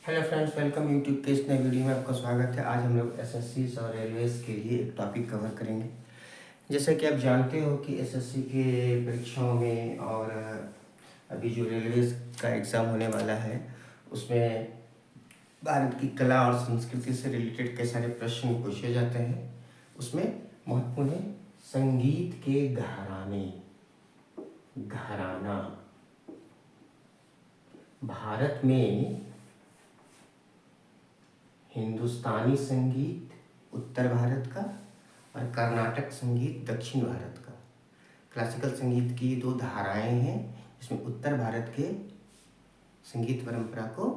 Hello friends, welcome YouTube के इस नए वीडियो में आपका स्वागत है। आज हम लोग एसएससी और रेलवेज के लिए एक टॉपिक कवर करेंगे। जैसा कि आप जानते हो कि एसएससी के परीक्षाओं में और अभी जो रेलवेज का एग्ज़ाम होने वाला है उसमें भारत की कला और संस्कृति से रिलेटेड कई सारे प्रश्न पूछे जाते हैं। उसमें महत्वपूर्ण है संगीत के घराने। घराना भारत में हिंदुस्तानी संगीत उत्तर भारत का और कर्नाटक संगीत दक्षिण भारत का। क्लासिकल संगीत की दो धाराएं हैं जिसमें उत्तर भारत के संगीत परंपरा को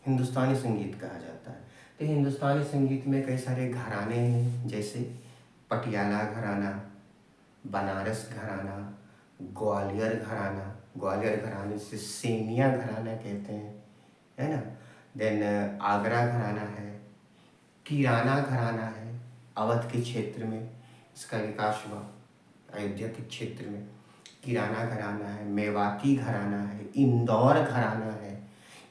हिंदुस्तानी संगीत कहा जाता है। तो हिंदुस्तानी संगीत में कई सारे घराने हैं, जैसे पटियाला घराना, बनारस घराना, ग्वालियर घराना। ग्वालियर घराने से सेमिया घराना कहते हैं, है ना। देन आगरा घराना है, किराना घराना है। अवध के क्षेत्र में इसका विकास हुआ, अयोध्या के क्षेत्र में किराना घराना है। मेवाती घराना है, इंदौर घराना है।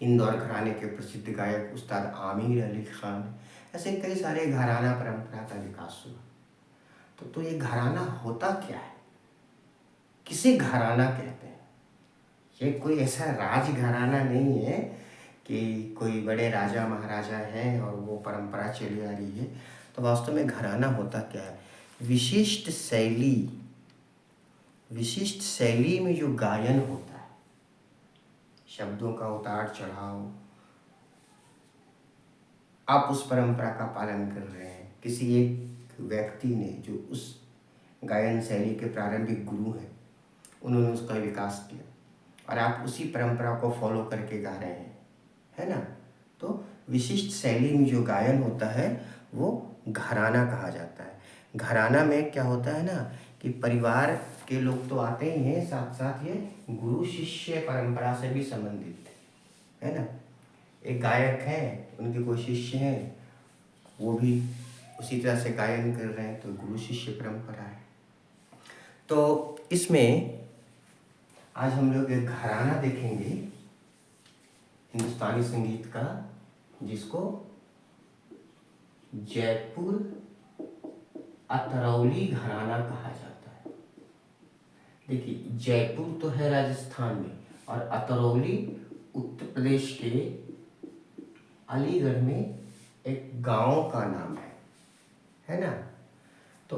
इंदौर घराने के प्रसिद्ध गायक उस्ताद आमिर अली खान। ऐसे कई सारे घराना परंपरा का विकास हुआ। तो ये घराना होता क्या है, किसे घराना कहते हैं? ये कोई ऐसा राज घराना नहीं है कि कोई बड़े राजा महाराजा हैं और वो परंपरा चली आ रही है। तो वास्तव में घराना होता क्या है? विशिष्ट शैली में जो गायन होता है, शब्दों का उतार चढ़ाव, आप उस परंपरा का पालन कर रहे हैं। किसी एक व्यक्ति ने जो उस गायन शैली के प्रारंभिक गुरु हैं, उन्होंने उसका विकास किया और आप उसी परंपरा को फॉलो करके गा रहे हैं, है ना। तो विशिष्ट शैली में जो गायन होता है वो घराना कहा जाता है। घराना में क्या होता है ना कि परिवार के लोग तो आते ही हैं, साथ साथ ये गुरु शिष्य परंपरा से भी संबंधित है ना। एक गायक हैं, उनके कोई शिष्य हैं, वो भी उसी तरह से गायन कर रहे हैं, तो गुरु शिष्य परंपरा है। तो इसमें आज हम लोग एक घराना देखेंगे हिंदुस्तानी संगीत का, जिसको जयपुर अतरौली घराना कहा जाता है। देखिए, जयपुर तो है राजस्थान में और अतरौली उत्तर प्रदेश के अलीगढ़ में एक गांव का नाम है ना। तो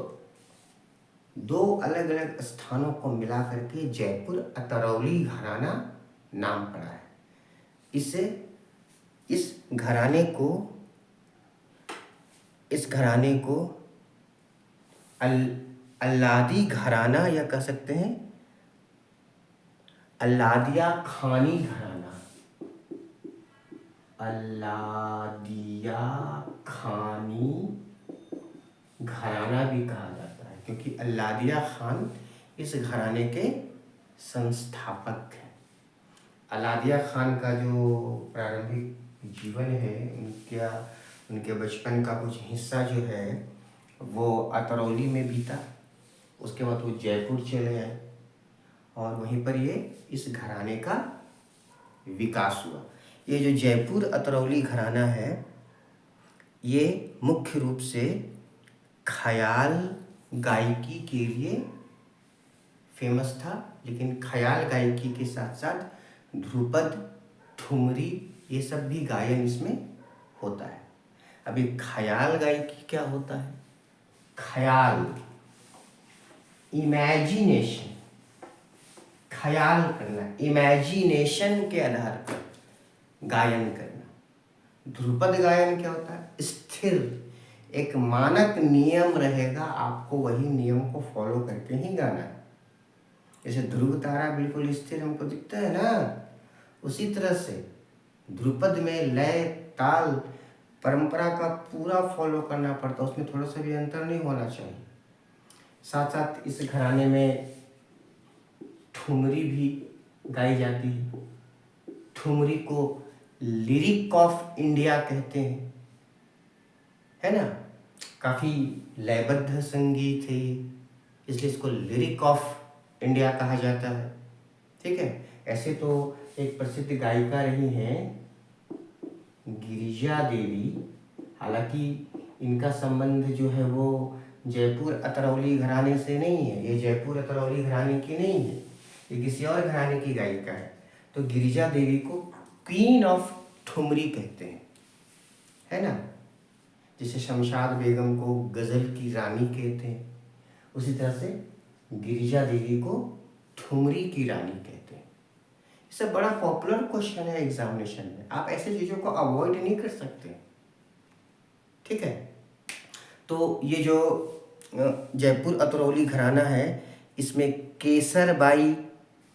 दो अलग अलग स्थानों को मिला करके जयपुर अतरौली घराना नाम पड़ा है। इस घराने को अल्लादी घराना या कह सकते हैं अल्लादिया खानी घराना। अल्लादिया खानी घराना भी कहा जाता है, क्योंकि अल्लादिया खान इस घराने के संस्थापक हैं। अल्लादिया खान का जो प्रारंभिक जीवन है, उनके बचपन का कुछ हिस्सा जो है वो अतरौली में बीता। उसके बाद वो जयपुर चले आए और वहीं पर ये इस घराने का विकास हुआ। ये जो जयपुर अतरौली घराना है, ये मुख्य रूप से ख्याल गायकी के लिए फेमस था, लेकिन ख्याल गायकी के साथ साथ ध्रुपद, ठुमरी, ये सब भी गायन इसमें होता है। अभी ख्याल गायकी क्या होता है? ख्याल, इमेजिनेशन, ख्याल करना, इमेजिनेशन के आधार पर गायन करना। ध्रुपद गायन क्या होता है? स्थिर, एक मानक नियम रहेगा, आपको वही नियम को फॉलो करके ही गाना है। जैसे ध्रुव तारा बिल्कुल स्थिर हमको दिखता है ना, उसी तरह से ध्रुपद में लय, ताल, परंपरा का पूरा फॉलो करना पड़ता है, उसमें थोड़ा सा भी अंतर नहीं होना चाहिए। साथ साथ इस घराने में ठुमरी भी गाई जाती है। ठुमरी को लिरिक ऑफ इंडिया कहते हैं, है ना। काफ़ी लयबद्ध संगीत है, इसलिए इसको लिरिक ऑफ इंडिया कहा जाता है। ठीक है। ऐसे तो एक प्रसिद्ध गायिका रही हैं गिरिजा देवी, हालांकि इनका संबंध जो है वो जयपुर अतरौली घराने से नहीं है, ये जयपुर अतरौली घराने की नहीं है, ये किसी और घराने की गायिका है। तो गिरिजा देवी को क्वीन ऑफ ठुमरी कहते हैं, है ना। जैसे शमशाद बेगम को गज़ल की रानी कहते हैं, उसी तरह से गिरिजा देवी को ठुमरी की रानी कहते हैं। इससे बड़ा पॉपुलर क्वेश्चन है एग्जामिनेशन में, आप ऐसे चीज़ों को अवॉइड नहीं कर सकते, ठीक है। तो ये जो जयपुर अतरौली घराना है, इसमें केसरबाई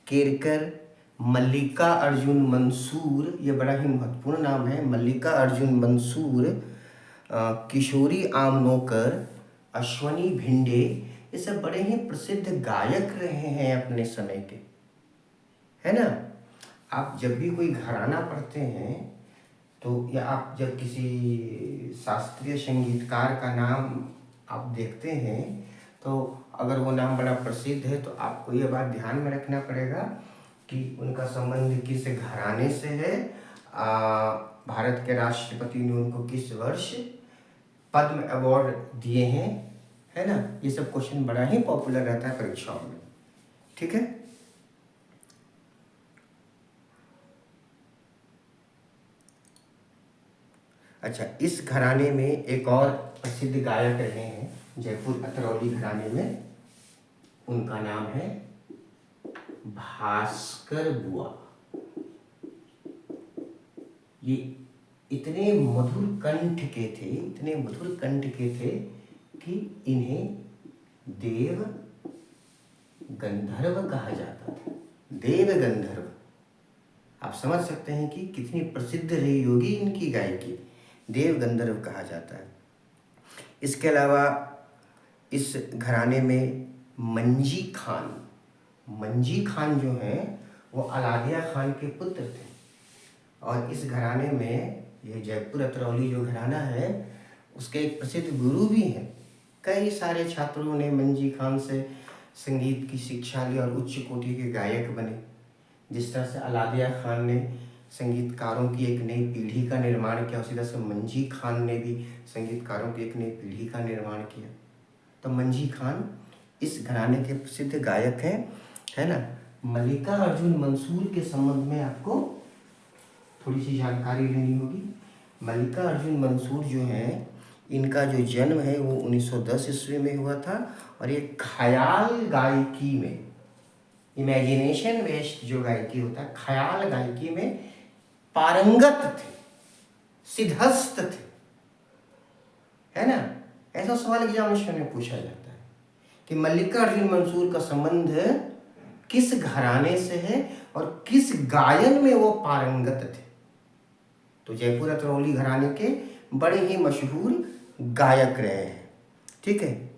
केरकर, मल्लिका अर्जुन मंसूर, ये बड़ा ही महत्वपूर्ण नाम है, मल्लिका अर्जुन मंसूर, किशोरी आमनोकर, अश्वनी भिंडे, ये सब बड़े ही प्रसिद्ध गायक रहे हैं अपने समय के, है ना। आप जब भी कोई घराना पढ़ते हैं तो, या आप जब किसी शास्त्रीय संगीतकार का नाम आप देखते हैं तो अगर वो नाम बड़ा प्रसिद्ध है तो आपको ये बात ध्यान में रखना पड़ेगा कि उनका संबंध किस घराने से है, भारत के राष्ट्रपति ने उनको किस वर्ष पद्म अवार्ड दिए हैं, है ना। ये सब क्वेश्चन बड़ा ही पॉपुलर रहता है परीक्षाओं में, ठीक है। अच्छा, इस घराने में एक और प्रसिद्ध गायक रहे हैं जयपुर अतरौली घराने में, उनका नाम है भास्कर बुआ। ये इतने मधुर कंठ के थे, इतने मधुर कंठ के थे कि इन्हें देव गंधर्व कहा जाता था। देव गंधर्व, आप समझ सकते हैं कि कितनी प्रसिद्ध रही होगी इनकी गायकी, देव गंधर्व कहा जाता है। इसके अलावा इस घराने में मंजी खान, मंजी खान जो हैं वो अलादिया खान के पुत्र थे, और इस घराने में, ये जयपुर अतरौली जो घराना है उसके एक प्रसिद्ध गुरु भी हैं। कई सारे छात्रों ने मंजी खान से संगीत की शिक्षा ली और उच्च कोटि के गायक बने। जिस तरह से अलादिया खान ने संगीतकारों की एक नई पीढ़ी का निर्माण किया, उसी तरह से मंजी खान ने भी संगीतकारों की एक नई पीढ़ी का निर्माण किया। तो मंजी खान इस घराने के प्रसिद्ध गायक हैं, है ना। मल्लिका अर्जुन मंसूर के संबंध में आपको थोड़ी सी जानकारी लेनी होगी। मल्लिका अर्जुन मंसूर जो हैं, इनका जो जन्म है वो 1910 ईस्वी में हुआ था, और ये ख्याल गायकी में, इमेजिनेशन बेस्ड जो गायकी होता है, ख्याल गायकी में पारंगत थे, सिद्धहस्त थे, है ना। ऐसा सवाल एग्जामिनेशन में पूछा जाता है कि मल्लिका अर्जुन मंसूर का संबंध किस घराने से है और किस गायन में वो पारंगत थे। तो जयपुर अतरौली घराने के बड़े ही मशहूर गायक रहे हैं, ठीक है।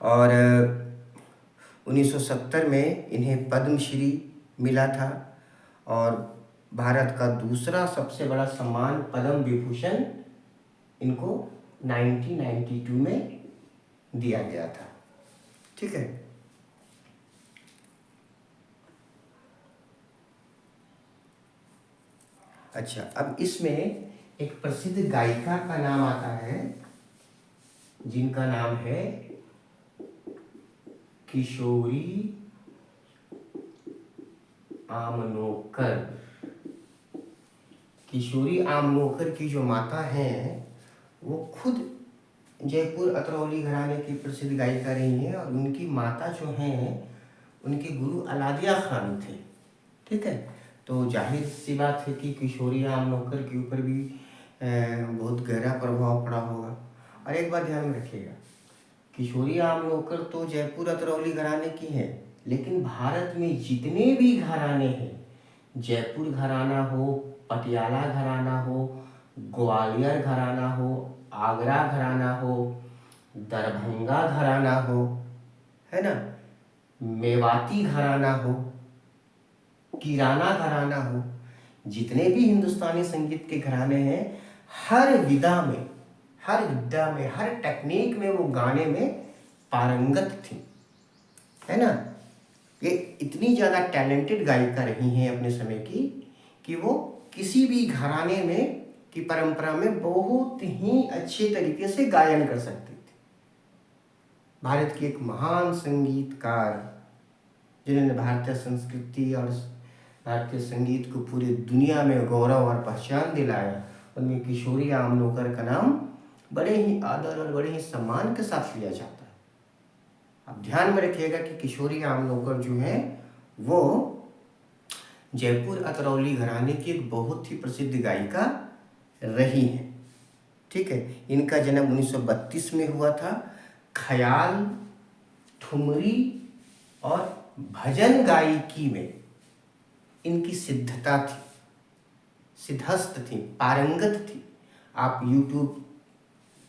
और 1970 में इन्हें पद्मश्री मिला था, और भारत का दूसरा सबसे बड़ा सम्मान पद्म विभूषण इनको 1992 में दिया गया था, ठीक है। अच्छा, अब इसमें एक प्रसिद्ध गायिका का नाम आता है जिनका नाम है किशोरी आमनोकर। किशोरी आमनोकर की जो माता हैं वो खुद जयपुर अतरौली घराने की प्रसिद्ध गायिका रही हैं, और उनकी माता जो हैं उनके गुरु अलादिया खान थे, ठीक है। तो जाहिर सी बात है कि किशोरी आमनोकर के ऊपर भी बहुत गहरा प्रभाव पड़ा होगा। और एक बात ध्यान में रखिएगा, किशोरी आमनोकर तो जयपुर अतरौली घराने की हैं, लेकिन भारत में जितने भी घराने हैं, जयपुर घराना हो, पटियाला घराना हो, ग्वालियर घराना हो, आगरा घराना हो, दरभंगा घराना हो, है ना, मेवाती घराना हो, किराना घराना हो, जितने भी हिंदुस्तानी संगीत के घराने हैं, हर विधा में, हर टेक्निक में वो गाने में पारंगत थी, है ना। ये इतनी ज़्यादा टैलेंटेड गायिका रही हैं अपने समय की कि वो किसी भी घराने में की परंपरा में बहुत ही अच्छे तरीके से गायन कर सकते थे। भारत की एक महान संगीतकार जिन्होंने भारतीय संस्कृति और भारतीय संगीत को पूरी दुनिया में गौरव और पहचान दिलाया, उनमें किशोरी आमनोकर का नाम बड़े ही आदर और बड़े ही सम्मान के साथ लिया जाता है। आप ध्यान में रखिएगा कि किशोरी आमनोकर जो है वो जयपुर अतरौली घराने की एक बहुत ही प्रसिद्ध गायिका रही हैं। ठीक है, इनका जन्म 1932 में हुआ था। ख्याल, ठुमरी और भजन गायकी में इनकी सिद्धता थी, सिद्धस्त थी, पारंगत थी। आप YouTube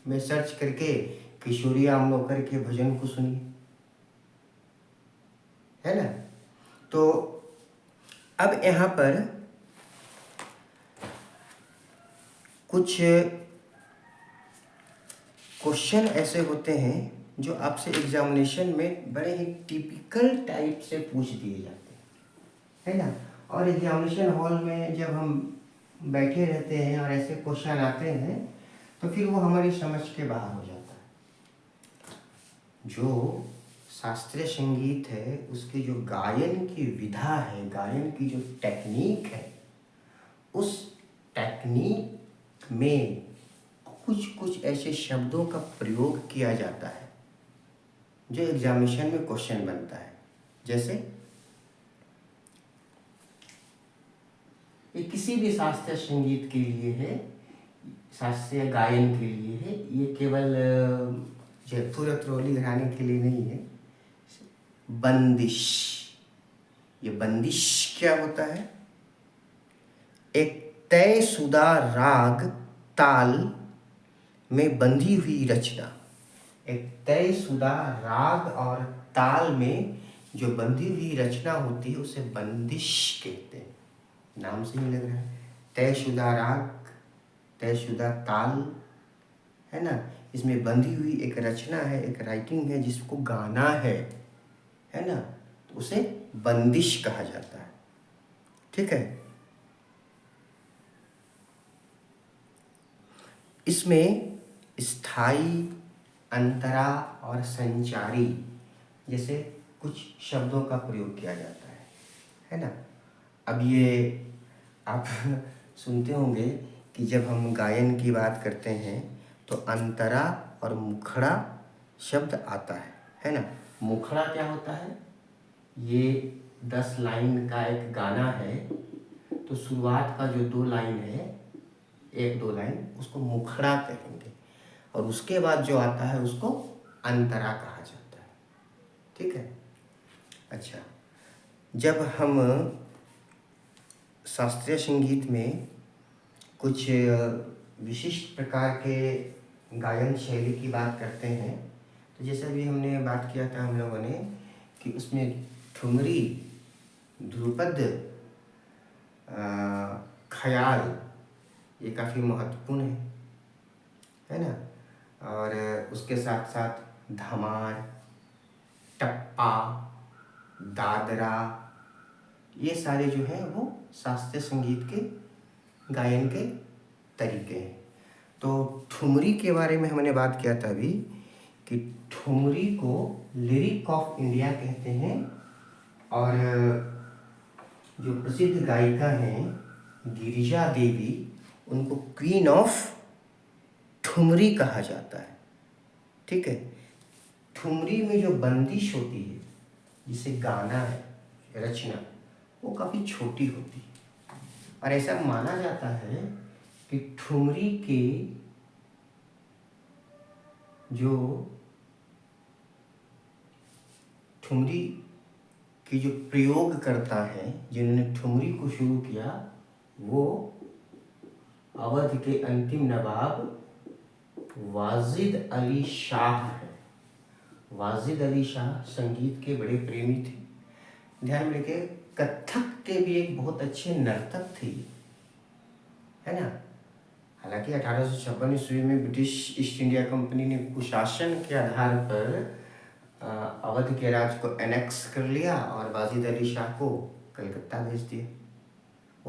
में सर्च करके किशोरी आमनोकर के भजन को सुनिए, है ना। तो अब यहाँ पर कुछ क्वेश्चन ऐसे होते हैं जो आपसे एग्जामिनेशन में बड़े ही टिपिकल टाइप से पूछ दिए जाते हैं, है ना। और एग्जामिनेशन हॉल में जब हम बैठे रहते हैं और ऐसे क्वेश्चन आते हैं तो फिर वो हमारी समझ के बाहर हो जाता है। जो शास्त्रीय संगीत है उसकी जो गायन की विधा है, गायन की जो टेक्निक है, उस टेक्निक में कुछ कुछ ऐसे शब्दों का प्रयोग किया जाता है जो एग्जामिनेशन में क्वेश्चन बनता है। जैसे ये किसी भी शास्त्रीय संगीत के लिए है, शास्त्रीय गायन के लिए है, ये केवल जयपुर अतरौली घराने के लिए नहीं है। बंदिश, ये बंदिश क्या होता है? एक तयशुदा राग ताल में बंधी हुई रचना। एक तयशुदा राग और ताल में जो बंधी हुई रचना होती है उसे बंदिश कहते हैं। नाम से ही लग रहा है, तयशुदा राग, तयशुदा ताल, है ना। इसमें बंधी हुई एक रचना है, एक राइटिंग है जिसको गाना है ना, तो उसे बंदिश कहा जाता है। ठीक है, इसमें स्थाई, अंतरा और संचारी जैसे कुछ शब्दों का प्रयोग किया जाता है ना। अब ये आप सुनते होंगे कि जब हम गायन की बात करते हैं तो अंतरा और मुखड़ा शब्द आता है ना। मुखड़ा क्या होता है? ये 10 लाइन का एक गाना है, तो शुरुआत का जो 2 लाइन है, 1-2 लाइन, उसको मुखड़ा कहेंगे, और उसके बाद जो आता है उसको अंतरा कहा जाता है। ठीक है। अच्छा, जब हम शास्त्रीय संगीत में कुछ विशिष्ट प्रकार के गायन शैली की बात करते हैं तो जैसे अभी हमने बात किया था हम लोगों ने कि उसमें ठुमरी, ध्रुपद, ख्याल ये काफ़ी महत्वपूर्ण है ना। और उसके साथ साथ धमार, टप्पा, दादरा, ये सारे जो हैं वो शास्त्रीय संगीत के गायन के तरीके हैं। तो ठुमरी के बारे में हमने बात किया था अभी कि ठुमरी को लिरिक ऑफ इंडिया कहते हैं, और जो प्रसिद्ध गायिका हैं गिरिजा देवी, उनको क्वीन ऑफ ठुमरी कहा जाता है। ठीक है, ठुमरी में जो बंदिश होती है जिसे गाना है, रचना, वो काफ़ी छोटी होती है, और ऐसा माना जाता है कि ठुमरी के जो ठुमरी की जो प्रयोग करता है, जिन्होंने ठुमरी को शुरू किया, वो अवध के अंतिम नवाब वाजिद अली शाह है। वाजिद अली शाह संगीत के बड़े प्रेमी थे। ध्यान में रखिए, कथक के भी एक बहुत अच्छे नर्तक थे, है ना। हालांकि 1856 ईस्वी में ब्रिटिश ईस्ट इंडिया कंपनी ने कुशासन के आधार पर अवध के राज को एनेक्स कर लिया और वाजिद अली शाह को कलकत्ता भेज दिया।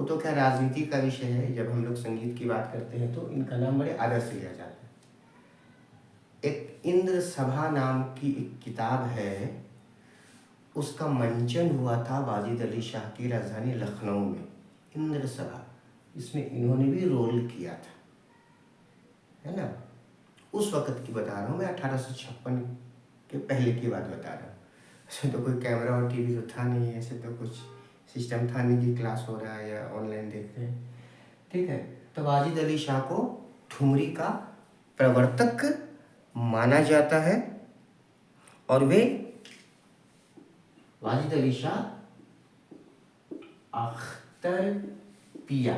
वो तो क्या राजनीति का विषय है। जब हम लोग संगीत की बात करते हैं तो इनका नाम बड़े आदर से लिया जाता है। एक इंद्र सभा नाम की एक किताब है, उसका मंचन हुआ था वाजिद अली शाह की राजधानी लखनऊ में। इंद्र सभा, इसमें इन्होंने भी रोल किया था, है ना। उस वक़्त की बता रहा हूँ मैं, 1856 के पहले की बात बता रहा हूँ। ऐसे तो कोई कैमरा और टीवी तो था नहीं, ऐसे तो कुछ सिस्टम था नहीं कि क्लास हो रहा है या ऑनलाइन देख रहे हैं, ठीक है। तो वाजिद अली शाह को ठुमरी का प्रवर्तक माना जाता है और वे वाजिद अली शाह अख्तर पिया,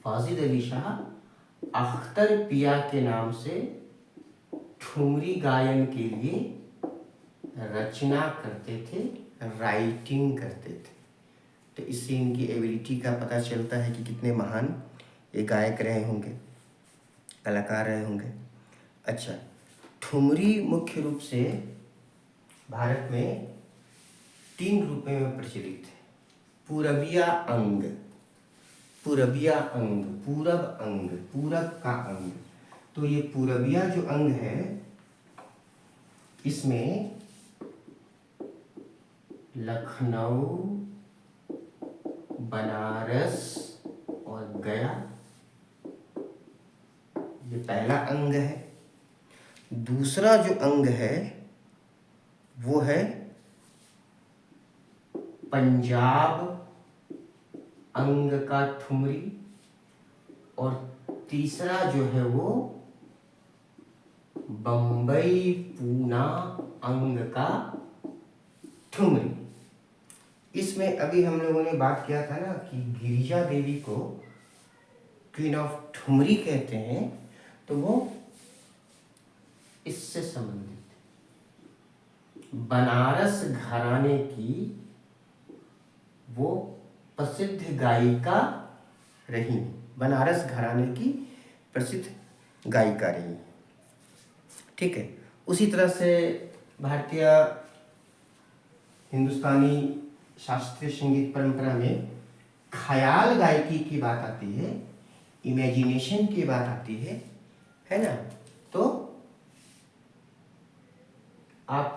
वाजिद अली शाह अख्तर पिया के नाम से ठुमरी गायन के लिए रचना करते थे, राइटिंग करते थे। तो इससे इनकी एबिलिटी का पता चलता है कि कितने महान ये गायक रहे होंगे, कलाकार रहे होंगे। अच्छा, ठुमरी मुख्य रूप से भारत में 3 रूपों में प्रचलित है। पूरबिया अंग, पूरबिया अंग, पूरब अंग, पूरब का अंग। तो ये पूरबिया जो अंग है, इसमें लखनऊ, बनारस और गया, ये पहला अंग है। दूसरा जो अंग है वो है पंजाब अंग का ठुमरी, और तीसरा जो है वो बम्बई पूना अंग का ठुमरी। इसमें अभी हम लोगों ने बात किया था ना कि गिरिजा देवी को क्वीन ऑफ ठुमरी कहते हैं, तो वो इससे संबंधित है। बनारस घराने की वो प्रसिद्ध गायिका रही, बनारस घराने की प्रसिद्ध गायिका रही, ठीक है। उसी तरह से भारतीय हिंदुस्तानी शास्त्रीय संगीत परंपरा में ख्याल गायकी की बात आती है, इमेजिनेशन की बात आती है ना। तो आप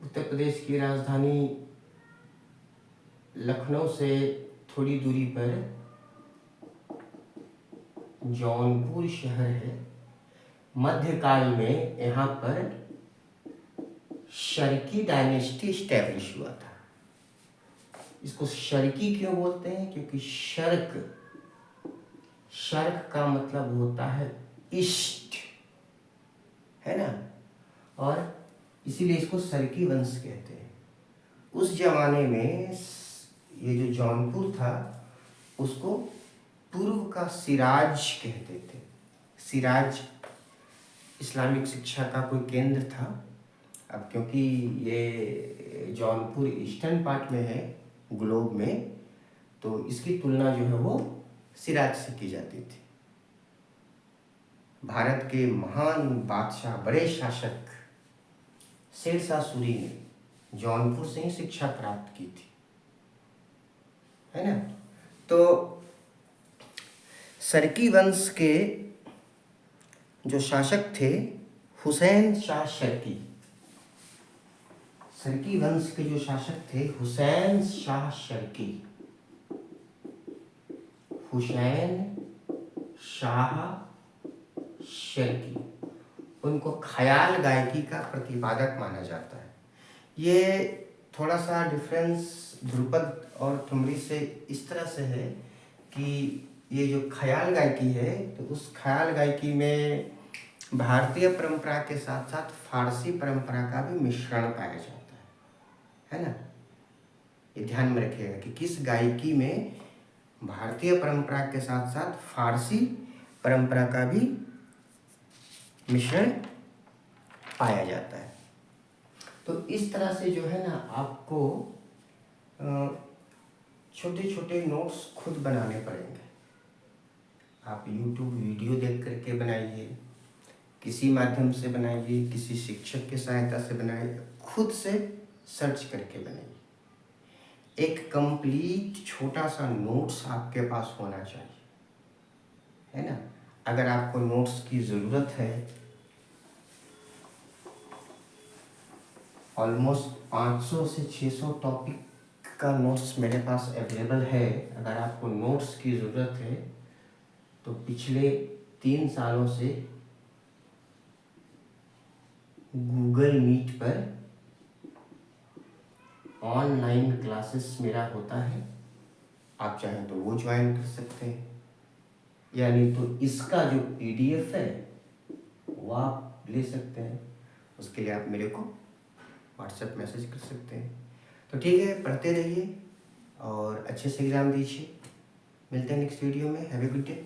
उत्तर प्रदेश की राजधानी लखनऊ से थोड़ी दूरी पर जौनपुर शहर है। मध्यकाल में यहाँ पर शर्की डायनेस्टी स्टैब्लिश हुआ था। इसको शर्की क्यों बोलते हैं? क्योंकि शर्क, शर्क का मतलब होता है ईस्ट, है ना, और इसीलिए इसको शर्की वंश कहते हैं। उस जमाने में ये जो जौनपुर था उसको पूर्व का सिराज कहते थे। सिराज इस्लामिक शिक्षा का कोई केंद्र था। अब क्योंकि ये जौनपुर ईस्टर्न पार्ट में है ग्लोब में, तो इसकी तुलना जो है वो सिराज से की जाती थी। भारत के महान बादशाह, बड़े शासक शेरशाह सूरी ने जौनपुर से ही शिक्षा प्राप्त की थी, है ना। तो शर्की वंश के जो शासक थे हुसैन शाह शर्की, शर्की वंश के जो शासक थे हुसैन शाह शर्की, हुसैन शाह शर्की, उनको ख्याल गायकी का प्रतिपादक माना जाता है। ये थोड़ा सा डिफरेंस ध्रुपद और ठुमरी से इस तरह से है कि ये जो ख्याल गायकी है, तो उस ख्याल गायकी में भारतीय परंपरा के साथ साथ फारसी परंपरा का भी मिश्रण पाया जाता है ना। ये ध्यान में रखिएगा कि किस गायकी में भारतीय परंपरा के साथ साथ फारसी परंपरा का भी मिश्रण पाया जाता है। तो इस तरह से जो है ना, आपको छोटे छोटे नोट्स खुद बनाने पड़ेंगे। आप YouTube वीडियो देख करके बनाइए, किसी माध्यम से बनाइए, किसी शिक्षक की सहायता से बनाइए, खुद से सर्च करके बनाइए। एक कंप्लीट छोटा सा नोट्स आपके पास होना चाहिए, है ना। अगर आपको नोट्स की ज़रूरत है, ऑलमोस्ट 500 से 600 टॉपिक का नोट्स मेरे पास अवेलेबल है। अगर आपको नोट्स की ज़रूरत है तो पिछले 3 सालों से गूगल मीट पर ऑनलाइन क्लासेस मेरा होता है, आप चाहें तो वो ज्वाइन कर सकते हैं, यानी तो इसका जो PDF है वो आप ले सकते हैं। उसके लिए आप मेरे को व्हाट्सएप मैसेज कर सकते हैं। तो ठीक है, पढ़ते रहिए और अच्छे से एग्ज़ाम दीजिए। मिलते हैं नेक्स्ट वीडियो में। Have a good day.